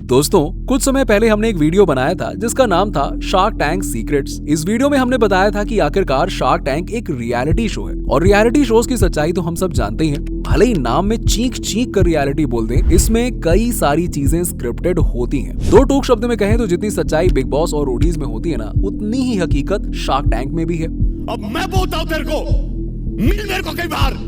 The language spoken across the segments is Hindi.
दोस्तों, कुछ समय पहले हमने एक वीडियो बनाया था जिसका नाम था शार्क टैंक सीक्रेट्स। इस वीडियो में हमने बताया था कि आखिरकार शार्क टैंक एक रियलिटी शो है और रियलिटी शोज की सच्चाई तो हम सब जानते ही हैं। भले ही नाम में चीख चीख कर रियलिटी बोल दें, इसमें कई सारी चीजें स्क्रिप्टेड होती हैं। दो टूक शब्द में कहें तो जितनी सच्चाई बिग बॉस और रोडीज में होती है ना, उतनी ही हकीकत शार्क टैंक में भी है। अब मैं बोलता हूं तेरे को, मिल मेरे को कई बार।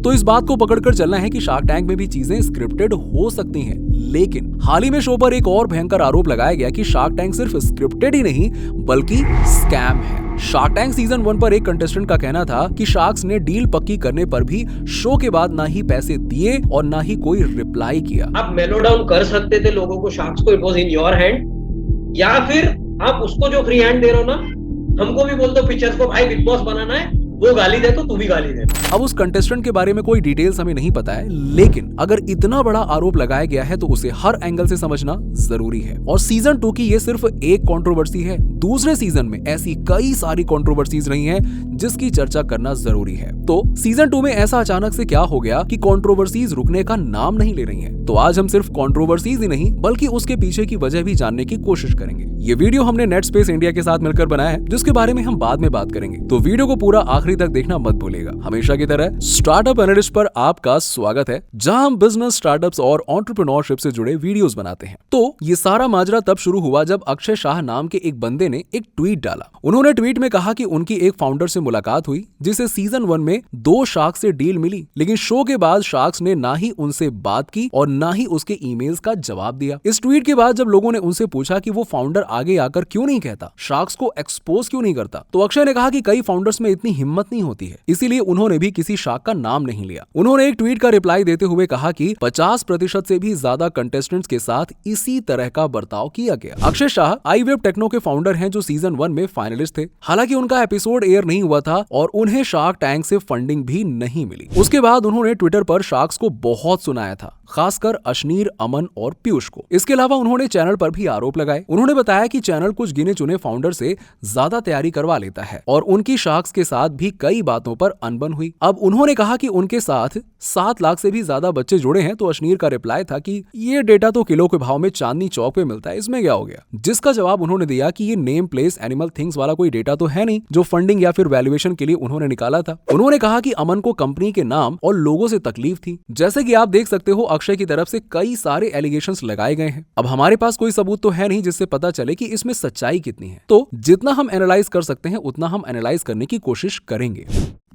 तो इस बात को पकड़कर चलना है कि शार्क टैंक में भी चीजें स्क्रिप्टेड हो सकती हैं। लेकिन हाल ही में शो पर एक और भयंकर आरोप लगाया गया कि शार्क टैंक सिर्फ स्क्रिप्टेड ही नहीं बल्कि स्कैम है। शार्क टैंक सीजन 1 पर एक कंटेस्टेंट का कहना था कि शार्क्स ने डील पक्की करने पर भी शो के बाद ना ही पैसे दिए और ना ही कोई रिप्लाई किया। आप मेलो डाउन कर सकते थे लोगों को, शार्क्स को, it was in your hand. या फिर आप उसको जो फ्री हैंड दे रहे हो ना, हमको भी बोल दो पिक्चर्स को, भाई बिग बॉस बनाना है, वो गाली दे तो तू भी गाली दे। अब उस कंटेस्टेंट के बारे में कोई डिटेल्स हमें नहीं पता है, लेकिन अगर इतना बड़ा आरोप लगाया गया है तो उसे हर एंगल से समझना जरूरी है। और सीजन 2 की ये सिर्फ एक कंट्रोवर्सी है। दूसरे सीजन में ऐसी कई सारी कंट्रोवर्सीज रही हैं जिसकी चर्चा करना जरूरी है। तो सीजन 2 में ऐसा अचानक से क्या हो गया कि कंट्रोवर्सीज रुकने का नाम नहीं ले रही हैं। तो आज हम सिर्फ कंट्रोवर्सीज ही नहीं बल्कि उसके पीछे की वजह भी जानने की कोशिश करेंगे। ये वीडियो हमने नेट स्पेस इंडिया के साथ मिलकर बनाया है, जिसके बारे में हम बाद में बात करेंगे। तो वीडियो को पूरा आखिरी तक देखना मत भूलिएगा। हमेशा की तरह स्टार्टअप एनालिस्ट पर आपका स्वागत है, जहां हम बिजनेस, स्टार्टअप्स और एंटरप्रेन्योरशिप से जुड़े वीडियोस बनाते हैं। तो ये सारा माजरा तब शुरू हुआ जब अक्षय शाह नाम के एक बंदे ने एक ट्वीट डाला। उन्होंने ट्वीट में कहा कि उनकी एक फाउंडर से मुलाकात हुई जिसे सीजन 1 में 2 शार्क्स से डील मिली, लेकिन शो के बाद शार्क्स ने ना ही उनसे बात की और ना ही उसके ईमेल्स का जवाब दिया। इस ट्वीट के बाद जब लोगों ने उनसे पूछा कि वो फाउंडर आगे आकर क्यों नहीं कहता, शार्क्स को एक्सपोज क्यों नहीं करता, तो अक्षय ने कहा कि कई फाउंडर्स में इतनी हिम्मत नहीं होती है, इसीलिए उन्होंने भी किसी शार्क का नाम नहीं लिया। उन्होंने एक ट्वीट का रिप्लाई देते हुए कहा कि 50% से भी ज्यादा कंटेस्टेंट्स के साथ इसी तरह का बर्ताव किया गया। अक्षय शाह iWeb टेक्नो के फाउंडर हैं जो सीजन 1 में फाइनलिस्ट थे। हालांकि उनका एपिसोड एयर नहीं हुआ था और उन्हें शार्क टैंक से फंडिंग भी नहीं मिली। उसके बाद उन्होंने ट्विटर पर शार्क्स को बहुत सुनाया था, खासकर अशनीर, अमन और पीयूष को। इसके अलावा उन्होंने चैनल पर भी आरोप लगाए। उन्होंने बताया कि चैनल कुछ गिने चुने फाउंडर से ज्यादा तैयारी करवा लेता है और उनकी शार्क्स के साथ भी कई बातों पर अनबन हुई। अब उन्होंने कहा कि उनके साथ 7 लाख से भी ज्यादा बच्चे जुड़े हैं। तो अशनीर का रिप्लाई था कि ये डेटा तो किलो के भाव में चांदनी चौक पे मिलता है, इसमें क्या हो गया। जिसका जवाब उन्होंने दिया कि ये नेम, प्लेस, एनिमल, थिंग्स वाला कोई डेटा तो है नहीं जो फंडिंग या फिर वैल्यूएशन के लिए उन्होंने निकाला था। उन्होंने कहा कि अमन को कंपनी के नाम और लोगों से तकलीफ थी। जैसे कि आप देख सकते हो, अक्षय की तरफ से कई सारे एलिगेशंस लगाए गए हैं। अब हमारे पास कोई सबूत तो है नहीं जिससे पता चले कि इसमें सच्चाई कितनी है। तो जितना हम एनालाइज कर सकते हैं उतना हम एनालाइज करने की कोशिश करेंगे।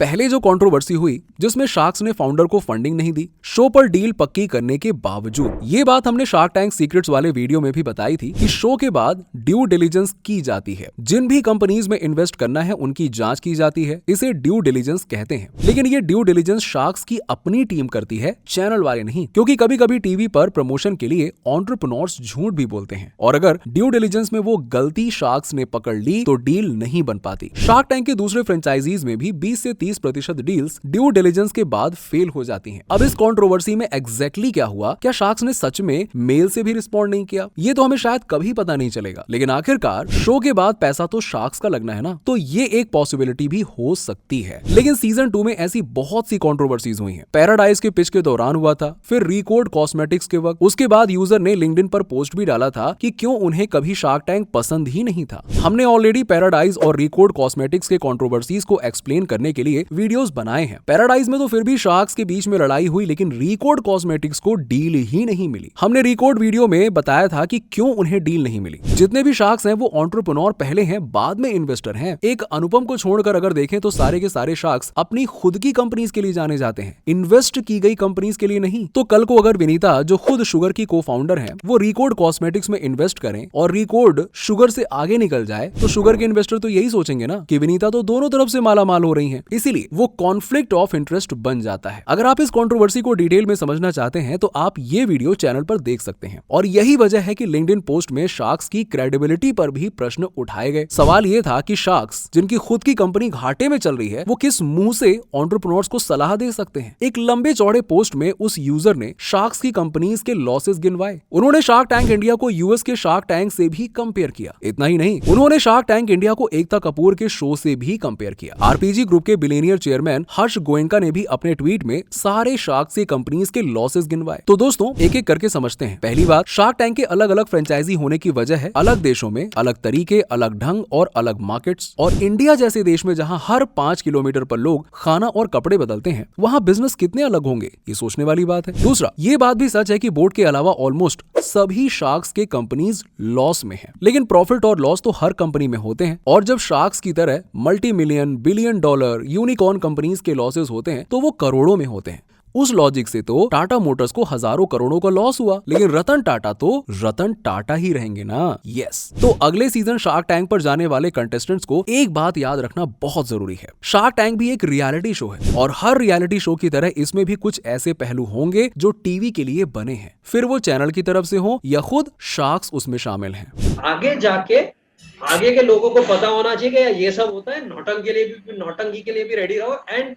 पहले जो कंट्रोवर्सी हुई जिसमें शार्क्स ने फाउंडर को फंडिंग नहीं दी शो पर डील पक्की करने के बावजूद, ये बात हमने शार्क टैंक सीक्रेट्स वाले वीडियो में भी बताई थी कि शो के बाद ड्यू डिलिजेंस की जाती है। जिन भी कंपनीज में इन्वेस्ट करना है उनकी जांच की जाती है, इसे ड्यू डिलिजेंस कहते हैं। लेकिन ये ड्यू डिलिजेंस शार्क्स की अपनी टीम करती है, चैनल वाले नहीं, क्योंकि कभी कभी टीवी पर प्रमोशन के लिए एंटरप्रेन्योर्स झूठ भी बोलते हैं और अगर ड्यू डिलिजेंस में वो गलती शार्क्स ने पकड़ ली तो डील नहीं बन पाती। शार्क टैंक के दूसरे फ्रेंचाइजीज में भी 20 से 30% डील्स ड्यू डिलिजेंस के बाद फेल हो जाती हैं। अब इस कंट्रोवर्सी में एग्जैक्टली क्या हुआ, क्या शार्क्स ने सच में मेल से भी रिस्पॉन्ड नहीं किया, ये तो हमें शायद कभी पता नहीं चलेगा। लेकिन आखिरकार शो के बाद पैसा तो शार्क्स का लगना है ना, तो ये एक पॉसिबिलिटी भी हो सकती है। लेकिन सीजन 2 में ऐसी बहुत सी कंट्रोवर्सीज हुई हैं। पैराडाइज के पिच के दौरान हुआ था, फिर रिकॉर्ड कॉस्मेटिक्स के वक्त, उसके बाद यूजर ने लिंक्डइन पर पोस्ट भी डाला था कि क्यों उन्हें कभी शार्क टैंक पसंद ही नहीं था। हमने ऑलरेडी पैराडाइज और रिकॉर्ड कॉस्मेटिक्स के कंट्रोवर्सीज को एक्सप्लेन करने के लिए वीडियोस बनाए हैं। पैराडाइज में तो फिर भी शार्क्स के बीच में लड़ाई हुई, लेकिन रिकॉर्ड कॉस्मेटिक्स को डील ही नहीं मिली। हमने रिकॉर्ड वीडियो में बताया था कि क्यों उन्हें डील नहीं मिली। जितने भी शार्क्स हैं वो एंटरप्रेन्योर पहले हैं, बाद में इन्वेस्टर हैं। एक अनुपम को छोड़कर अगर देखें तो सारे के सारे शार्क्स अपनी खुद की कंपनीज के लिए जाने जाते हैं, इन्वेस्ट की गई कंपनीज के लिए नहीं। तो कल को अगर विनीता, जो खुद शुगर की को फाउंडर है, वो रिकॉर्ड कॉस्मेटिक्स में इन्वेस्ट करें और रिकॉर्ड शुगर से आगे निकल जाए, तो शुगर के इन्वेस्टर तो यही सोचेंगे ना कि विनीता तो दोनों तरफ से माला माल हो रही है, इसीलिए वो कॉन्फ्लिक्ट ऑफ इंटरेस्ट बन जाता है। अगर आप इस कंट्रोवर्सी को डिटेल में समझना चाहते हैं तो आप ये वीडियो चैनल पर देख सकते हैं। और यही वजह है कि लिंक्डइन पोस्ट में शार्क्स की क्रेडिबिलिटी पर भी प्रश्न उठाए गए। सवाल ये था कि शार्क्स, जिनकी खुद की कंपनी घाटे में चल रही है, वो किस मुंह से एंटरप्रेन्योर्स को सलाह दे सकते हैं। एक लंबे चौड़े पोस्ट में उस यूजर ने शार्क्स की कंपनीज के लॉसेस गिनवाए। उन्होंने शार्क टैंक इंडिया को यूएस के शार्क टैंक से भी कंपेयर किया। इतना ही नहीं, उन्होंने शार्क टैंक इंडिया को एकता कपूर के शो से भी कंपेयर किया। आरपीजी ग्रुप के मिलेनियर चेयरमैन हर्ष गोयनका ने भी अपने ट्वीट में सारे शार्क से कंपनीज के लॉसेस गिनवाए। तो दोस्तों एक एक करके समझते हैं। पहली बात, शार्क टैंक के अलग अलग फ्रेंचाइजी होने की वजह है अलग देशों में अलग तरीके, अलग ढंग और अलग मार्केट्स। और इंडिया जैसे देश में जहां हर 5 किलोमीटर पर लोग खाना और कपड़े बदलते हैं, वहां बिजनेस कितने अलग होंगे, ये सोचने वाली बात है। दूसरा, ये बात भी सच है कि बोर्ड के अलावा ऑलमोस्ट सभी शार्क्स के कंपनीज लॉस में हैं। लेकिन प्रॉफिट और लॉस तो हर कंपनी में होते हैं, और जब शार्क्स की तरह multi million billion dollar unicorn companies के लॉसेस होते हैं तो वो करोड़ों में होते हैं। उस लॉजिक से तो टाटा मोटर्स को हजारों करोड़ों का लॉस हुआ, लेकिन रतन टाटा तो रतन टाटा ही रहेंगे ना। यस। तो अगले सीजन शार्क टैंक पर जाने वाले कंटेस्टेंट्स को एक बात याद रखना बहुत जरूरी है। शार्क टैंक भी एक रियलिटी शो है, और हर रियलिटी शो की तरह इसमें भी कुछ ऐसे पहलू होंगे जो टीवी के लिए बने हैं, फिर वो चैनल की तरफ से हो या खुद शार्क्स उसमें शामिल हैं। आगे जाके आगे के लोगों को पता होना चाहिए कि ये सब होता है, नौटंकी के लिए भी रेडी रहो and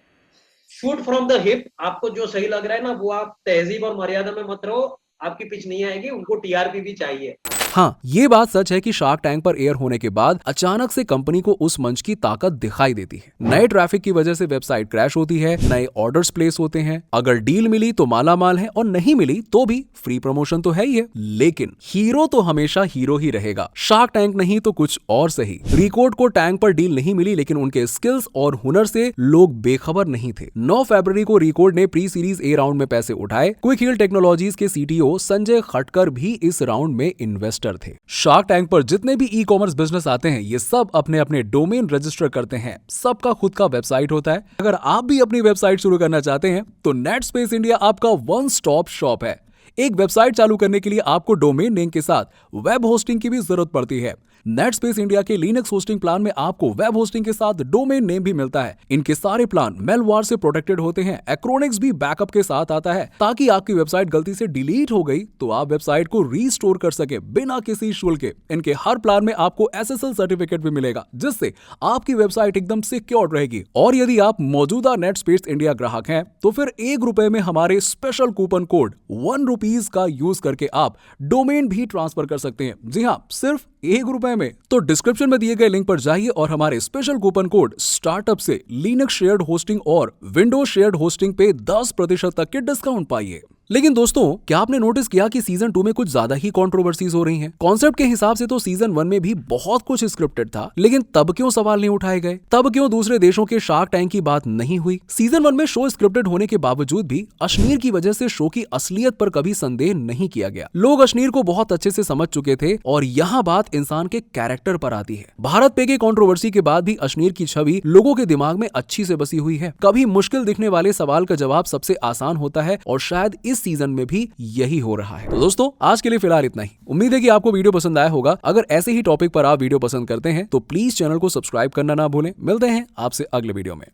shoot from the hip. आपको जो सही लग रहा है ना, वो आप तहजीब और मर्यादा में मत रहो, आपकी पिच नहीं आएगी, उनको टीआरपी भी चाहिए। हाँ, ये बात सच है कि शार्क टैंक पर एयर होने के बाद अचानक से कंपनी को उस मंच की ताकत दिखाई देती है। नए ट्रैफिक की वजह से वेबसाइट क्रैश होती है, नए ऑर्डर्स प्लेस होते हैं, अगर डील मिली तो माला माल है, और नहीं मिली तो भी फ्री प्रमोशन तो है ही है। लेकिन हीरो तो हमेशा हीरो ही रहेगा। शार्क टैंक नहीं तो कुछ और सही। रिकॉर्ड को टैंक पर डील नहीं मिली, लेकिन उनके स्किल्स और हुनर से लोग बेखबर नहीं थे। 9 फरवरी को रिकॉर्ड ने प्री सीरीज ए राउंड में पैसे उठाए। क्विक हील टेक्नोलॉजीज के सीटीओ संजय खटकर भी इस राउंड में इन्वेस्टर थे। शार्क टैंक पर जितने भी ई कॉमर्स बिजनेस आते हैं, ये सब अपने अपने डोमेन रजिस्टर करते हैं। सबका खुद का वेबसाइट होता है। अगर आप भी अपनी वेबसाइट शुरू करना चाहते हैं तो नेटस्पेस इंडिया आपका वन स्टॉप शॉप है। एक वेबसाइट चालू करने के लिए आपको डोमेन नेम के साथ वेब होस्टिंग की भी जरूरत पड़ती है। नेटस्पेस इंडिया के लिनक्स होस्टिंग प्लान में आपको वेब होस्टिंग के साथ डोमेन नेम भी मिलता है। इनके सारे प्लान मेलवार से प्रोटेक्टेड होते हैं। एक्रोनिक्स भी बैकअप के साथ आता है, ताकि आपकी वेबसाइट गलती से डिलीट हो गई तो आप वेबसाइट को रीस्टोर कर सके बिना किसी शुल्क के। इनके हर प्लान में आपको SSL सर्टिफिकेट भी मिलेगा, जिससे आपकी वेबसाइट एकदम सिक्योर रहेगी। और यदि आप मौजूदा नेटस्पेस इंडिया ग्राहक हैं तो फिर ₹1 में हमारे स्पेशल कूपन कोड ₹1 का यूज करके आप डोमेन भी ट्रांसफर कर सकते हैं। जी हाँ, सिर्फ ₹1 में। तो डिस्क्रिप्शन में दिए गए लिंक पर जाइए और हमारे स्पेशल कूपन कोड स्टार्टअप से लिनक्स शेयर्ड होस्टिंग और विंडोज शेयर्ड होस्टिंग पे 10% तक के डिस्काउंट पाइए। लेकिन दोस्तों, क्या आपने नोटिस किया कि सीजन 2 में कुछ ज्यादा ही कंट्रोवर्सीज हो रही हैं? कॉन्सेप्ट के हिसाब से तो सीजन 1 में भी बहुत कुछ स्क्रिप्टेड था, लेकिन तब क्यों सवाल नहीं उठाए गए? तब क्यों दूसरे देशों के शार्क टैंक की बात नहीं हुई? सीजन 1 में शो स्क्रिप्टेड होने के बावजूद भी अश्नीर की वजह से शो की असलियत पर कभी संदेह नहीं किया गया। लोग अश्नीर को बहुत अच्छे से समझ चुके थे, और यहाँ बात इंसान के कैरेक्टर पर आती है। भारत पे के कंट्रोवर्सी के बाद भी अश्नीर की छवि लोगों के दिमाग में अच्छी से बसी हुई है। कभी मुश्किल दिखने वाले सवाल का जवाब सबसे आसान होता है, और शायद इस सीजन में भी यही हो रहा है। तो दोस्तों, आज के लिए फिलहाल इतना ही। उम्मीद है कि आपको वीडियो पसंद आया होगा। अगर ऐसे ही टॉपिक पर आप वीडियो पसंद करते हैं तो प्लीज चैनल को सब्सक्राइब करना ना भूलें। मिलते हैं आपसे अगले वीडियो में।